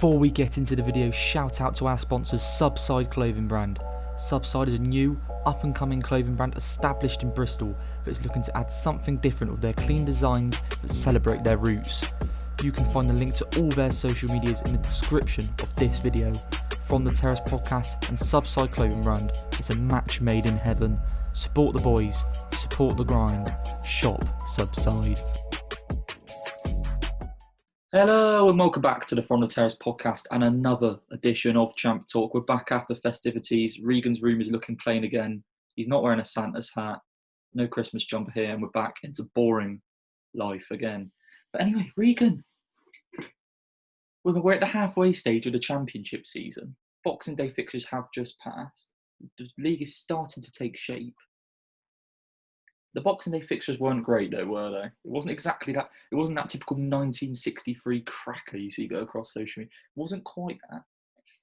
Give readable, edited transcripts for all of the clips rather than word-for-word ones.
Before we get into the video, shout out to our sponsors Subside clothing brand. Subside is a new, up-and-coming clothing brand established in Bristol that is looking to add something different with their clean designs that celebrate their roots. You can find the link to all their social medias in the description of this video. From the Terrace Podcast and Subside clothing brand, it's a match made in heaven. Support the boys, support the grind, shop Subside. Hello and welcome back to the From the Terrace podcast and another edition of Champ Talk. We're back after festivities. Regan's room is looking plain again. He's not wearing a Santa's hat. No Christmas jumper here, and we're back into boring life again. But anyway, Regan, we're at the halfway stage of the championship season. Boxing Day fixtures have just passed. The league is starting to take shape. The Boxing Day fixtures weren't great though, were they? It wasn't exactly that. It wasn't that typical 1963 cracker you see go across social media. It wasn't quite that.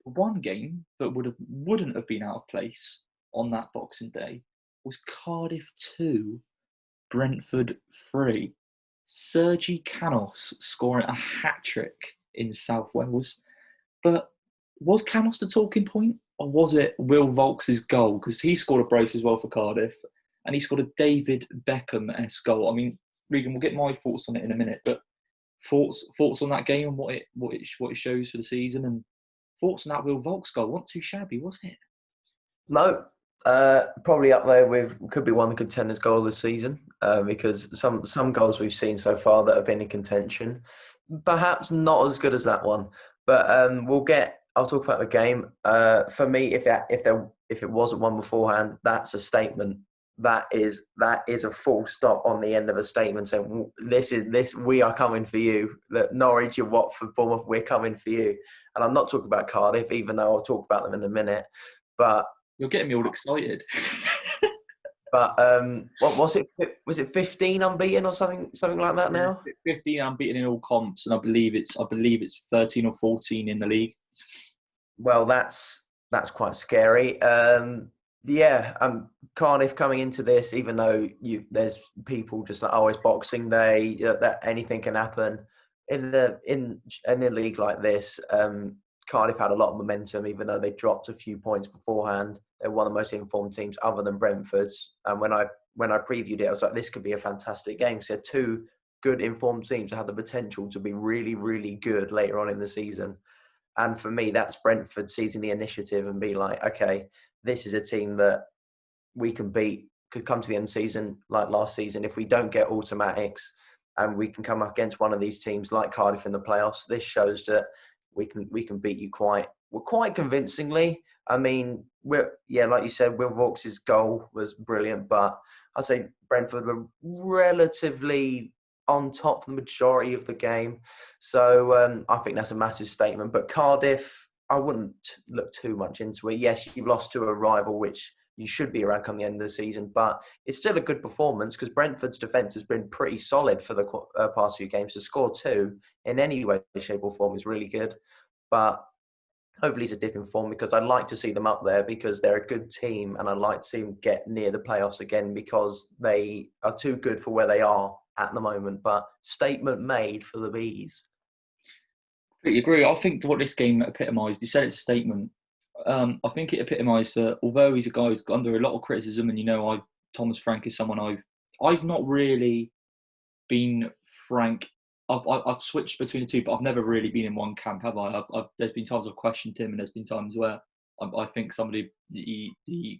One game that wouldn't have been out of place on that Boxing Day was Cardiff 2, Brentford 3. Sergi Canos scoring a hat-trick in South Wales. But was Canos the talking point, or was it Will Vaulks' goal? Because he scored a brace as well for Cardiff. And he scored a David Beckham-esque goal. I mean, Regan, we'll get my thoughts on it in a minute, but thoughts on that game and what it shows for the season, and thoughts on that Will Vaulks goal. Wasn't too shabby, was it? No, probably up there with, could be one of the contenders' goal of the season, because some goals we've seen so far that have been in contention, perhaps not as good as that one. But I'll talk about the game. For me, if it wasn't one beforehand, that's a statement. That is a full stop on the end of a statement saying this we are coming for you. That Norwich, Watford, Bournemouth, we're coming for you. And I'm not talking about Cardiff, even though I'll talk about them in a minute. But you're getting me all excited. But what was it? Was it 15 unbeaten or something like that now? 15 unbeaten in all comps, and I believe it's 13 or 14 in the league. Well, that's quite scary. Cardiff coming into this, even though there's people just like, oh, it's Boxing Day, that anything can happen. In a league like this, Cardiff had a lot of momentum, even though they dropped a few points beforehand. They're one of the most informed teams, other than Brentford's. And when I previewed it, I was like, this could be a fantastic game. So two good informed teams that have the potential to be really, really good later on in the season. And for me, that's Brentford seizing the initiative and be like, okay, this is a team that we can beat, could come to the end of the season like last season. If we don't get automatics and we can come up against one of these teams like Cardiff in the playoffs, this shows that we can beat you quite convincingly. I mean, like you said, Will Vaulks' goal was brilliant, but I'd say Brentford were relatively on top for the majority of the game. So I think that's a massive statement. But Cardiff, I wouldn't look too much into it. Yes, you've lost to a rival, which you should be around come the end of the season, but it's still a good performance because Brentford's defence has been pretty solid for the past few games. To score two in any way, shape or form is really good. But hopefully it's a dip in form because I'd like to see them up there because they're a good team and I'd like to see them get near the playoffs again because they are too good for where they are at the moment. But statement made for the Bees. I agree. I think what this game epitomised, you said it's a statement. I think it epitomised that although he's a guy who's under a lot of criticism, and Thomas Frank is someone I've not really been Frank. I've switched between the two, but I've never really been in one camp, have I? There's been times I've questioned him, and there's been times where I think the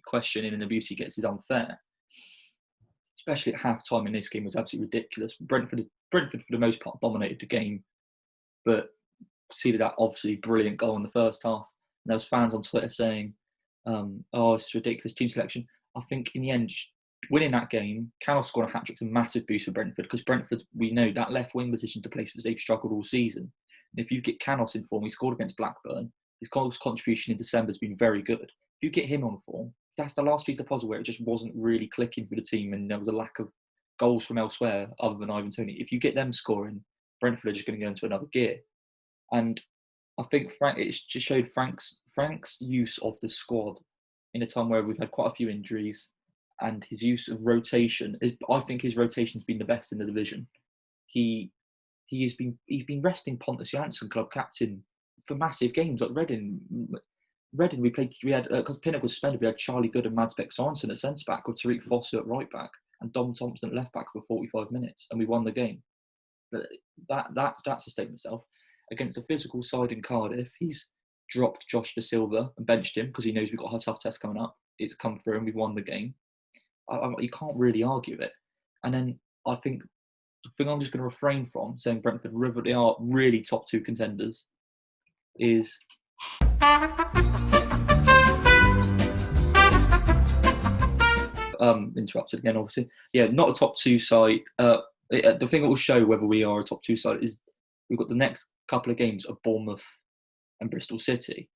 questioning and abuse he gets is unfair. Especially at half time in this game was absolutely ridiculous. Brentford for the most part dominated the game, but see that obviously brilliant goal in the first half. And there was fans on Twitter saying, it's ridiculous team selection. I think in the end, winning that game, Canos scoring a hat-trick is a massive boost for Brentford because Brentford, we know that left wing position to places they've struggled all season. And if you get Canos in form, he scored against Blackburn. His contribution in December has been very good. If you get him on form, that's the last piece of the puzzle where it just wasn't really clicking for the team and there was a lack of goals from elsewhere other than Ivan Toney. If you get them scoring, Brentford are just going to go into another gear. And I think it just showed Frank's use of the squad in a time where we've had quite a few injuries, and his use of rotation I think his rotation's been the best in the division. He's been resting Pontus Jansson, club captain, for massive games like Reading. Reading, we had because Pinnock was suspended. We had Charlie Good and Mads Beck Sorensen at centre back, with Tariq Foster at right back, and Dom Thompson at left back for 45 minutes, and we won the game. But that's a statement itself. Against a physical side in Cardiff, he's dropped Josh Da Silva and benched him because he knows we've got a tough test coming up. It's come through and we've won the game. You can't really argue it. And then I think the thing I'm just going to refrain from saying Brentford they are really top 2 contenders is interrupted again, obviously. Yeah, not a top 2 side. The thing that will show whether we are a top 2 side is we've got the next couple of games of Bournemouth and Bristol City.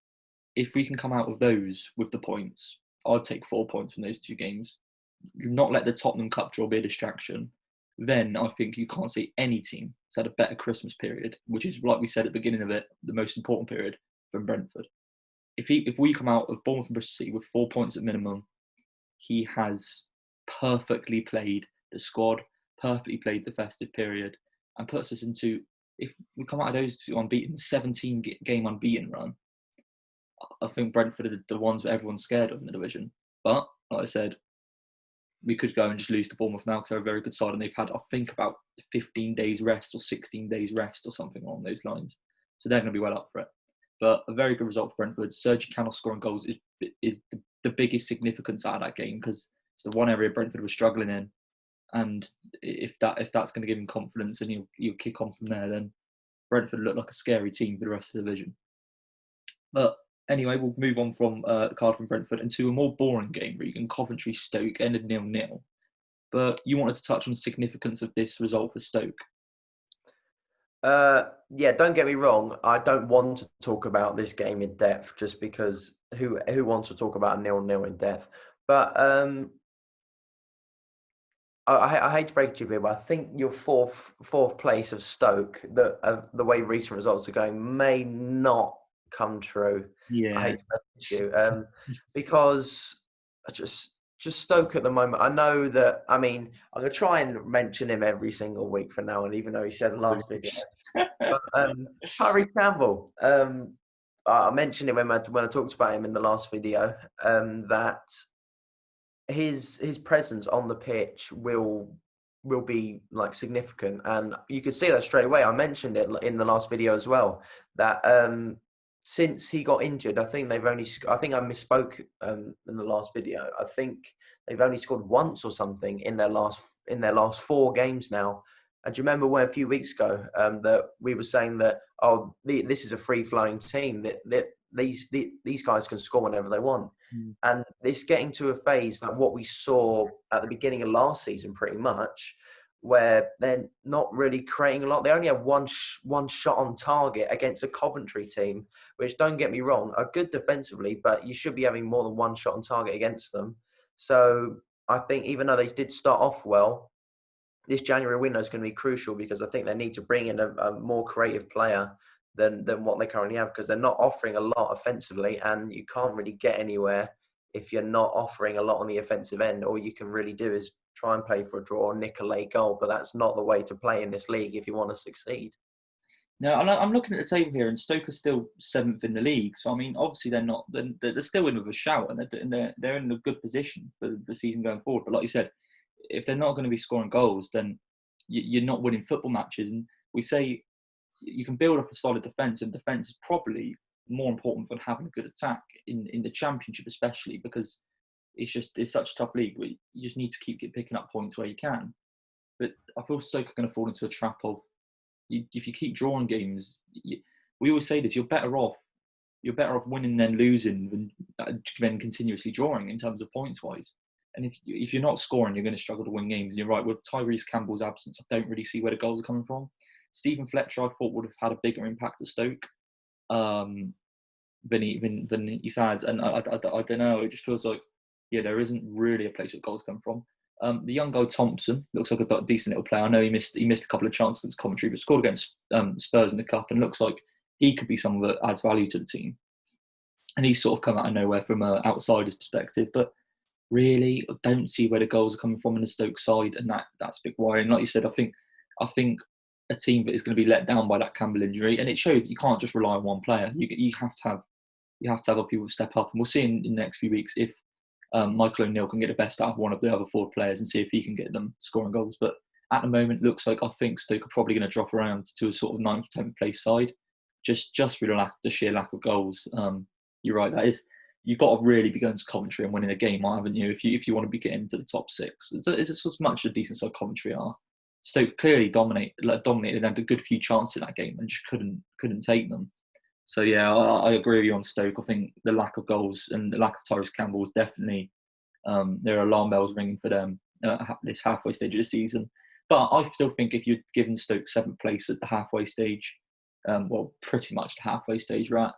If we can come out of those with the points, I'd take 4 points from those 2 games. Not let the Tottenham Cup draw be a distraction. Then I think you can't say any team has had a better Christmas period, which is, like we said at the beginning of it, the most important period from Brentford. If we come out of Bournemouth and Bristol City with 4 points at minimum, he has perfectly played the squad, perfectly played the festive period, and puts us into, if we come out of those 2 unbeaten, 17-game unbeaten run, I think Brentford are the ones that everyone's scared of in the division. But, like I said, we could go and just lose to Bournemouth now because they're a very good side and they've had, I think, about 15 days rest or 16 days rest or something along those lines. So they're going to be well up for it. But a very good result for Brentford. Sergi Canos scoring goals is the biggest significance out of that game because it's the one area Brentford was struggling in. And if that's going to give him confidence and he'll kick on from there, then Brentford look like a scary team for the rest of the division. But anyway, we'll move on from Cardiff and Brentford into a more boring game, Regan. Coventry Stoke ended 0-0. But you wanted to touch on the significance of this result for Stoke. Yeah, don't get me wrong. I don't want to talk about this game in depth just because who wants to talk about a 0-0 in depth? But I hate to break it to you, but I think your fourth place of Stoke, the way recent results are going, may not come true. Yeah. I hate to break it to you, because just Stoke at the moment. I know that. I mean, I'm gonna try and mention him every single week from now on, even though he said the last video. But, Tyrese Campbell. I mentioned it when I talked about him in the last video. That his presence on the pitch will be like significant, and you could see that straight away. I mentioned it in the last video as well that since he got injured, I think I misspoke in the last video. I think they've only scored once or something in their last 4 games now. And do you remember when a few weeks ago that we were saying that this is a free flowing team, that these guys can score whenever they want. And it's getting to a phase like what we saw at the beginning of last season, pretty much, where they're not really creating a lot. They only have one shot on target against a Coventry team, which, don't get me wrong, are good defensively, but you should be having more than one shot on target against them. So I think even though they did start off well, this January window is going to be crucial because I think they need to bring in a more creative player than what they currently have, because they're not offering a lot offensively, and you can't really get anywhere if you're not offering a lot on the offensive end. All you can really do is try and play for a draw or nick a late goal, but that's not the way to play in this league if you want to succeed. No, I'm looking at the table here, and Stoke are still 7th in the league. So I mean, obviously they're still in with a shout, and they're in a good position for the season going forward. But like you said, if they're not going to be scoring goals, then you're not winning football matches. And we say you can build up a solid defence, and defence is probably more important than having a good attack in the Championship, especially because it's such a tough league where you just need to keep picking up points where you can. But I feel Stoke are going to fall into a trap of, if you keep drawing games, we always say this: you're better off winning than losing than continuously drawing in terms of points wise. And if you're not scoring, you're going to struggle to win games. And you're right, with Tyrese Campbell's absence, I don't really see where the goals are coming from. Stephen Fletcher, I thought, would have had a bigger impact at Stoke than he has. And I don't know. It just feels like, there isn't really a place that goals come from. The young guy Thompson looks like a decent little player. I know he missed a couple of chances against Coventry, but scored against Spurs in the Cup, and looks like he could be someone that adds value to the team. And he's sort of come out of nowhere from an outsider's perspective, but really, I don't see where the goals are coming from in the Stoke side, and that's a big worry. And like you said, I think a team that is going to be let down by that Campbell injury, and it shows you can't just rely on one player. You have to have other people step up, and we'll see in the next few weeks if Michael O'Neill can get the best out of one of the other forward players and see if he can get them scoring goals. But at the moment, looks like I think Stoke are probably going to drop around to a sort of 9th, 10th place side, just for the sheer lack of goals. You're right. That is, you've got to really be going to Coventry and winning a game, haven't you? If you want to be getting into the top 6, it's as much a decent side Coventry are. Stoke clearly dominated and had a good few chances in that game and just couldn't take them. So yeah, I agree with you on Stoke. I think the lack of goals and the lack of Tyrese Campbell is definitely there are alarm bells ringing for them this halfway stage of the season. But I still think if you'd given Stoke 7th place at the halfway stage, well, pretty much the halfway stage, right?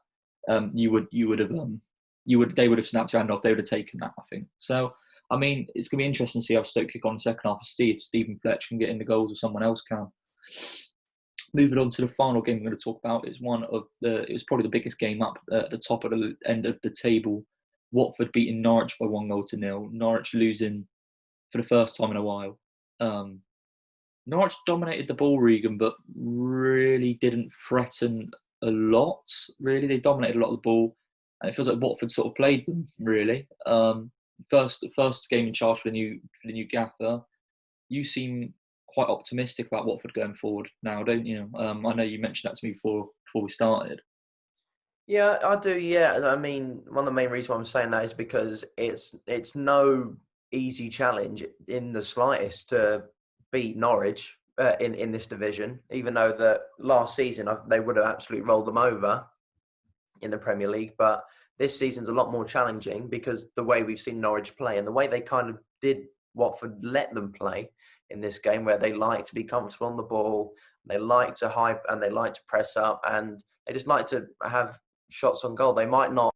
They would have snapped your hand off. They would have taken that, I think. So, I mean, it's going to be interesting to see how Stoke kick on the second half to see if Stephen Fletcher can get in the goals or someone else can. Moving on to the final game we're going to talk about is it was probably the biggest game up at the top of the end of the table. Watford beating Norwich by 1-0. Norwich losing for the first time in a while. Norwich dominated the ball, Regan, but really didn't threaten a lot. Really, they dominated a lot of the ball, and it feels like Watford sort of played them. Really, first game in charge for the new gaffer. You seem quite optimistic about Watford going forward now, don't you? I know you mentioned that to me before we started. Yeah, I do. Yeah, I mean, one of the main reasons why I'm saying that is because it's no easy challenge in the slightest to beat Norwich in this division. Even though that last season they would have absolutely rolled them over in the Premier League, but this season's a lot more challenging because the way we've seen Norwich play and the way they kind of did Watford let them play in this game, where they like to be comfortable on the ball, they like to hype and they like to press up, and they just like to have shots on goal. They might not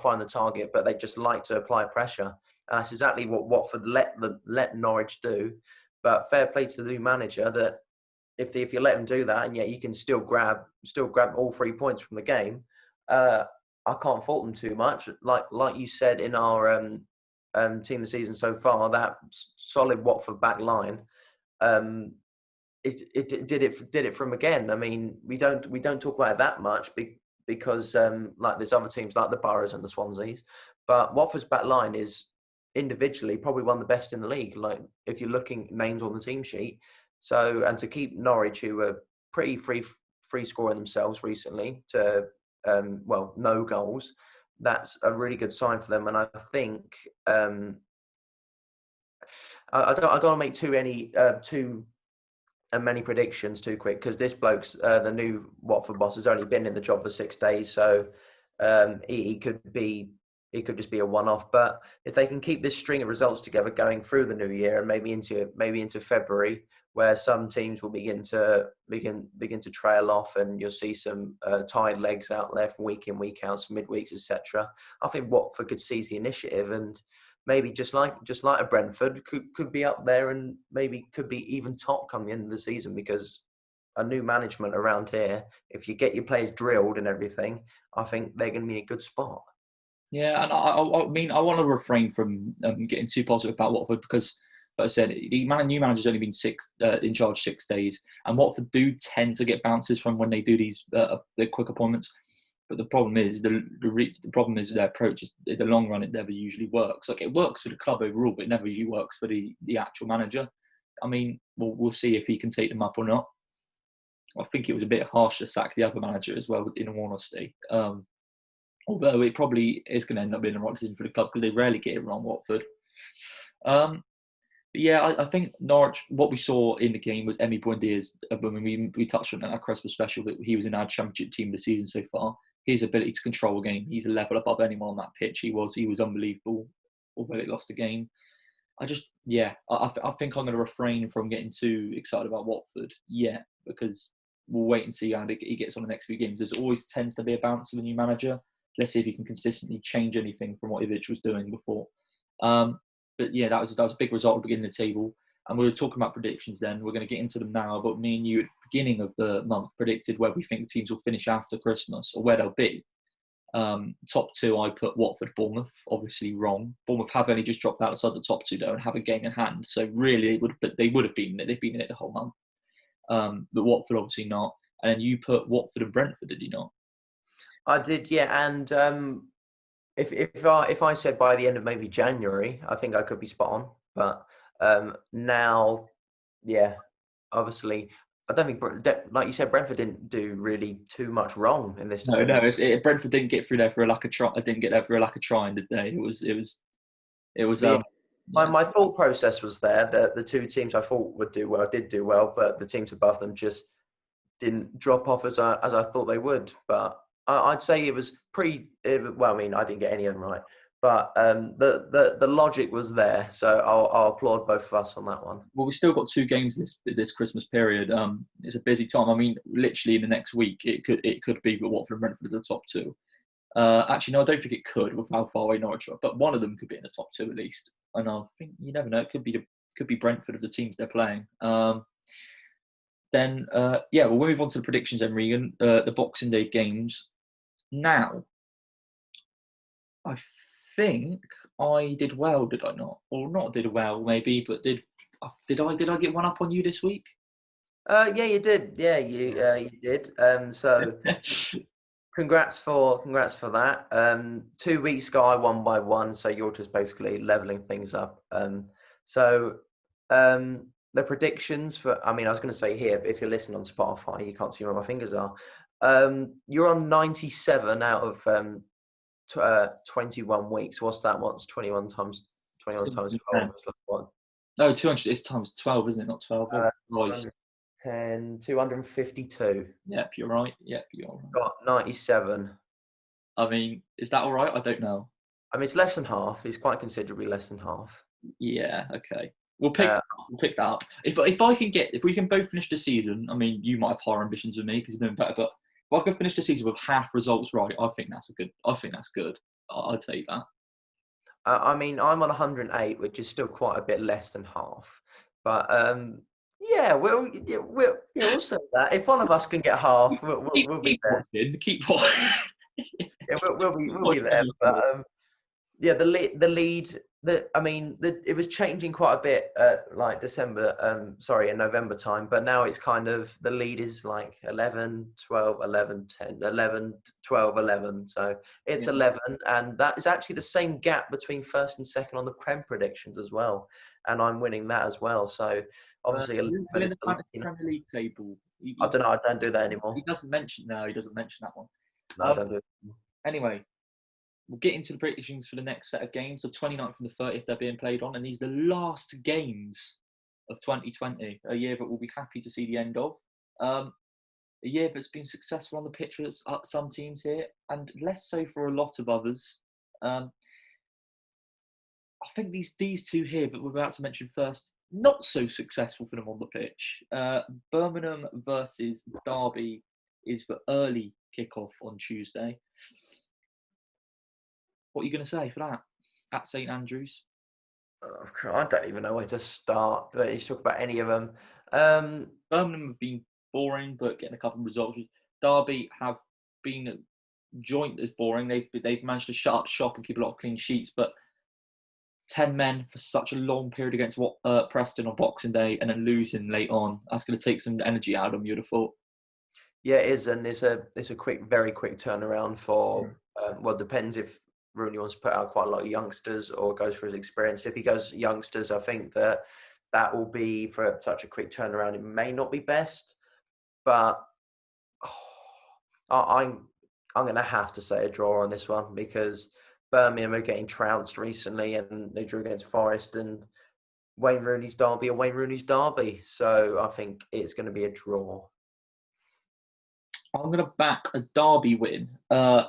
find the target, but they just like to apply pressure, and that's exactly what Watford let Norwich do. But fair play to the new manager that if you let them do that, and yet you can still grab all 3 points from the game. I can't fault them too much. Like you said in our team of the season so far, that solid Watford back line, it did it from again. I mean, we don't talk about it that much because like there's other teams like the Boroughs and the Swanseas, but Watford's back line is individually probably one of the best in the league. Like if you're looking names on the team sheet, so and to keep Norwich, who were pretty free scoring themselves recently, to no goals. That's a really good sign for them, and I think I don't want to make too many predictions too quick, because this bloke's the new Watford boss has only been in the job for 6 days, so he could just be a one-off. But if they can keep this string of results together going through the new year and maybe into February, where some teams will begin to trail off, and you'll see some tired legs out there from week in, week out, some midweeks, etc. I think Watford could seize the initiative and maybe just like a Brentford could be up there, and maybe could be even top come the end of the season, because a new management around here, if you get your players drilled and everything, I think they're going to be in a good spot. Yeah, and I mean, I want to refrain from getting too positive about Watford because, like I said, the new manager's only been in charge 6 days, and Watford do tend to get bounces from when they do these the quick appointments. But the problem is their approach is in the long run it never usually works. Like it works for the club overall, but it never usually works for the actual manager. I mean, we'll see if he can take them up or not. I think it was a bit harsh to sack the other manager as well, in all honesty. Although it probably is going to end up being the right decision for the club because they rarely get it wrong, Watford. But yeah, I think Norwich, what we saw in the game was Emi Buendia's, when we touched on our Christmas special, that he was in our championship team this season so far. His ability to control a game, he's a level above anyone on that pitch. He was unbelievable, although they lost the game. I think I'm going to refrain from getting too excited about Watford yet, because we'll wait and see how he gets on the next few games. There's always tends to be a bounce with a new manager. Let's see if he can consistently change anything from what Ivic was doing before. But yeah, that was a big result at the beginning of the table. And we were talking about predictions then. We're going to get into them now. But me and you at the beginning of the month predicted where we think teams will finish after Christmas or where they'll be. Top two, I put Watford, Bournemouth. Obviously wrong. Bournemouth have only just dropped outside the top two though and have a game in hand. So really, they would have been in it. They've been in it the whole month. but Watford obviously not. And then you put Watford and Brentford, did you not? I did, yeah. And if I said by the end of maybe January, I think I could be spot on. But now, yeah, obviously, I don't think like you said, Brentford didn't do really too much wrong in this No, December. Brentford didn't get through there for a lack of try. Didn't get there for a lack of trying, did they? It was But yeah, yeah. my thought process was there that the two teams I thought would do well did do well, but the teams above them just didn't drop off as I thought they would. But I'd say it was well, I mean, I didn't get any of them right, but the logic was there. So I'll applaud both of us on that one. Well, we still got 2 games this Christmas period. It's a busy time. I mean, literally in the next week, it could be that Watford and Brentford are the top 2. Actually, no, I don't think it could with how far away Norwich are, but one of them could be in the top 2 at least. And I think you never know. It could be Brentford of the teams they're playing. Then yeah, we'll move on to the predictions then, Regan. The Boxing Day games. Now, I think I did well, did I not? Or not did well, maybe, but did I get one up on you this week? Yeah, you did. Yeah, you did. So congrats for that. 2 weeks ago, I won by 1, so you're just basically leveling things up. So the predictions for, I mean, I was going to say here, but if you're listening on Spotify, you can't see where my fingers are. You're on 97 out of 21 weeks. What's that? What's 21 times 12? It's like what? No, 200 is times 12, isn't it? Not 12. Oh, right. 252. Yep, you're right. Yep, you're right. Got 97. I mean, is that all right? I don't know. I mean, it's less than half. It's quite considerably less than half. Yeah, okay. We'll pick that up. If we can both finish the season, I mean, you might have higher ambitions than me because you're doing better, but if I can finish the season with half results right, I think that's good. I'd take that. I mean, I'm on 108, which is still quite a bit less than half. But yeah, we'll say that. If one of us can get half, we'll be there. Keep watching. Yeah, we'll be there. But yeah, the lead. It was changing quite a bit like in November time, but now it's kind of, the lead is like 11, 12, 11, 10, 11, 12, 11. So it's 11, and that is actually the same gap between first and second on the Prem predictions as well. And I'm winning that as well. So obviously, in the Fantasy Premier League table. I don't know. I don't do that anymore. He doesn't mention that one. No, I don't do it. Anyway, we'll get into the predictions for the next set of games, the 29th and the 30th they're being played on, and these are the last games of 2020, a year that we'll be happy to see the end of. A year that's been successful on the pitch for some teams here, and less so for a lot of others. I think these two here that we're about to mention first, not so successful for them on the pitch. Birmingham versus Derby is the early kickoff on Tuesday. What are you going to say for that at St Andrews? Oh, I don't even know where to start. But you talk about any of them. Birmingham have been boring, but getting a couple of results. Derby have been joint as boring. They've managed to shut up shop and keep a lot of clean sheets, but 10 men for such a long period against Preston on Boxing Day and then losing late on, that's going to take some energy out of them, you'd have thought. Yeah, it is, and it's a very quick turnaround for. Well, it depends if Rooney wants to put out quite a lot of youngsters or goes for his experience. If he goes youngsters, I think that will be, for such a quick turnaround, it may not be best. But I'm going to have to say a draw on this one, because Birmingham are getting trounced recently, and they drew against Forest, and Wayne Rooney's derby. So I think it's going to be a draw. I'm going to back a Derby win. I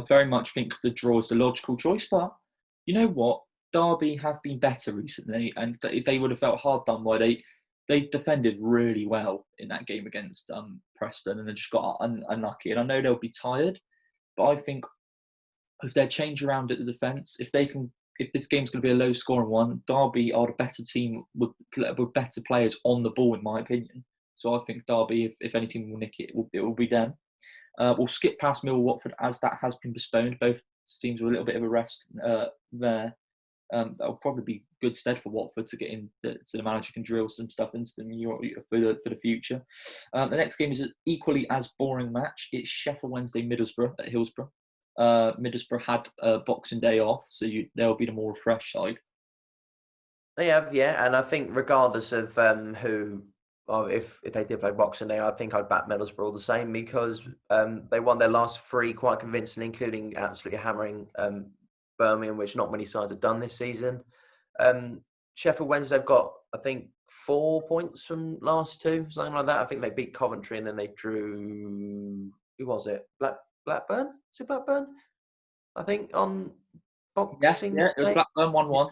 very much think the draw is the logical choice, but you know what? Derby have been better recently, and they would have felt hard done by. They defended really well in that game against Preston, and they just got unlucky. And I know they'll be tired, but I think if they change around at the defence, if this game's going to be a low-scoring one, Derby are the better team with better players on the ball, in my opinion. So I think Derby, if any team will nick it, it will be them. We'll skip past Millwall Watford, as that has been postponed. Both teams were a little bit of a rest there. That'll probably be good stead for Watford to get in, so the manager can drill some stuff into them for the future. The next game is an equally as boring match. It's Sheffield Wednesday Middlesbrough at Hillsborough. Middlesbrough had Boxing Day off, so they'll be the more refreshed side. They have, yeah, and I think regardless of who, or if they did play Boxing Day, I think I'd back Middlesbrough all the same because they won their last three quite convincingly, including absolutely hammering Birmingham, which not many sides have done this season. Sheffield Wednesday have got, I think, 4 points from last two, something like that. I think they beat Coventry and then they drew. Who was it? Blackburn? Is it Blackburn? I think on Boxing Yeah, it was Day. Blackburn 1-1.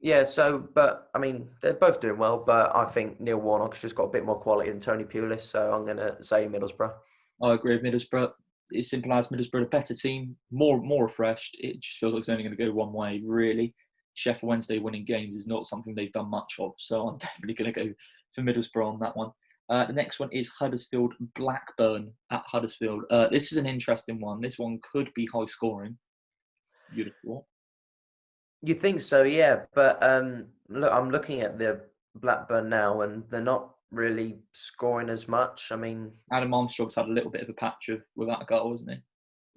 Yeah, so, but, I mean, they're both doing well, but I think Neil Warnock's just got a bit more quality than Tony Pulis, so I'm going to say Middlesbrough. I agree with Middlesbrough. It's simple as Middlesbrough, a better team, more refreshed. It just feels like it's only going to go one way, really. Sheffield Wednesday winning games is not something they've done much of, so I'm definitely going to go for Middlesbrough on that one. The next one is Huddersfield Blackburn at Huddersfield. This is an interesting one. This one could be high scoring. You'd have thought. You think so, yeah, but look, I'm looking at the Blackburn now, and they're not really scoring as much. I mean, Adam Armstrong's had a little bit of a patch without a goal, hasn't he?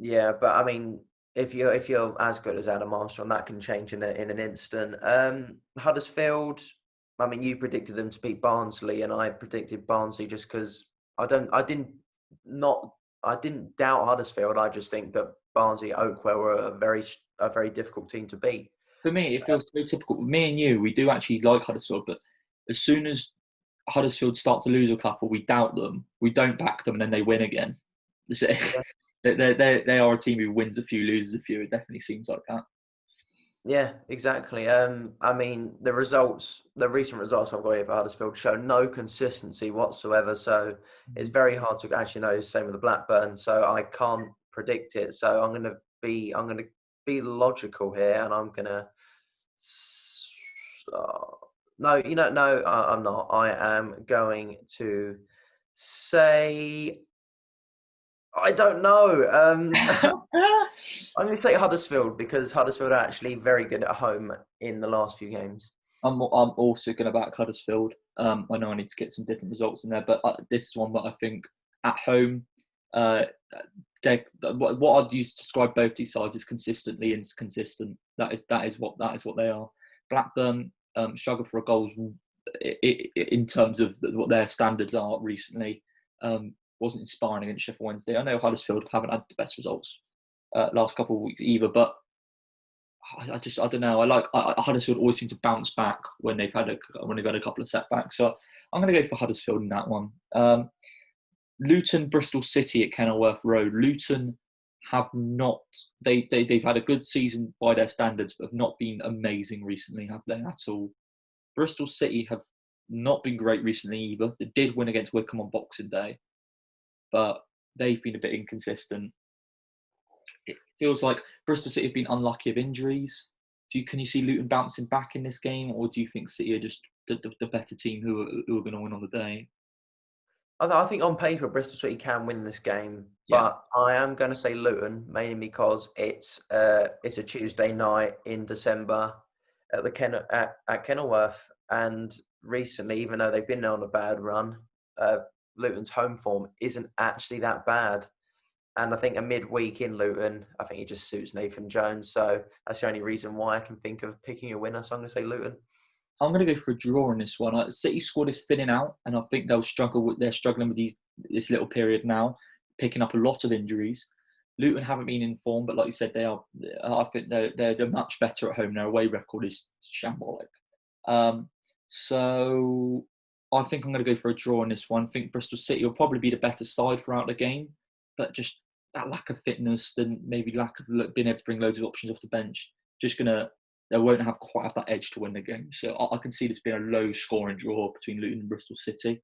yeah, but I mean, if you're as good as Adam Armstrong, that can change in an instant. Huddersfield, I mean, you predicted them to beat Barnsley, and I predicted Barnsley just because I didn't doubt Huddersfield. I just think that Barnsley Oakwell were a very difficult team to beat. For me, it feels very typical. Me and you, we do actually like Huddersfield, but as soon as Huddersfield start to lose a couple, we doubt them. We don't back them, and then they win again. So, they are a team who wins a few, loses a few. It definitely seems like that. Yeah, exactly. I mean, the recent results I've got here for Huddersfield show no consistency whatsoever. So it's very hard to actually know. Same with the Blackburn. So I can't predict it. So I'm gonna be logical here, and I'm gonna. No, no, I'm not. I am going to say. I don't know. I'm going to say Huddersfield because Huddersfield are actually very good at home in the last few games. I'm also going to back Huddersfield. I know I need to get some different results in there, but this is one that I think at home, what I'd use to describe both these sides is consistently inconsistent. That is what they are. Blackburn struggle for goals in terms of what their standards are recently. Wasn't inspiring against Sheffield Wednesday. I know Huddersfield haven't had the best results last couple of weeks either, but I don't know. Huddersfield always seem to bounce back when they've had a couple of setbacks. So I'm going to go for Huddersfield in that one. Luton, Bristol City at Kenilworth Road. Luton have not they've had a good season by their standards, but have not been amazing recently, have they at all? Bristol City have not been great recently either. They did win against Wycombe on Boxing Day, but they've been a bit inconsistent. It feels like Bristol City have been unlucky of injuries. Can you see Luton bouncing back in this game, or do you think City are just the better team who are going to win on the day? I think on paper Bristol City can win this game, but I am going to say Luton mainly because it's a Tuesday night in December at Kenilworth, and recently, even though they've been on a bad run, Luton's home form isn't actually that bad. And I think a midweek in Luton, I think it just suits Nathan Jones. So that's the only reason why I can think of picking a winner. So I'm going to say Luton. I'm going to go for a draw in this one. City squad is thinning out, and I think they're struggling with this little period now, picking up a lot of injuries. Luton haven't been in form, but like you said, they are. I think they're much better at home. Their away record is shambolic. So I think I'm going to go for a draw in this one. I think Bristol City will probably be the better side throughout the game, but just that lack of fitness and maybe lack of being able to bring loads of options off the bench, they won't quite have that edge to win the game. So I can see this being a low scoring draw between Luton and Bristol City.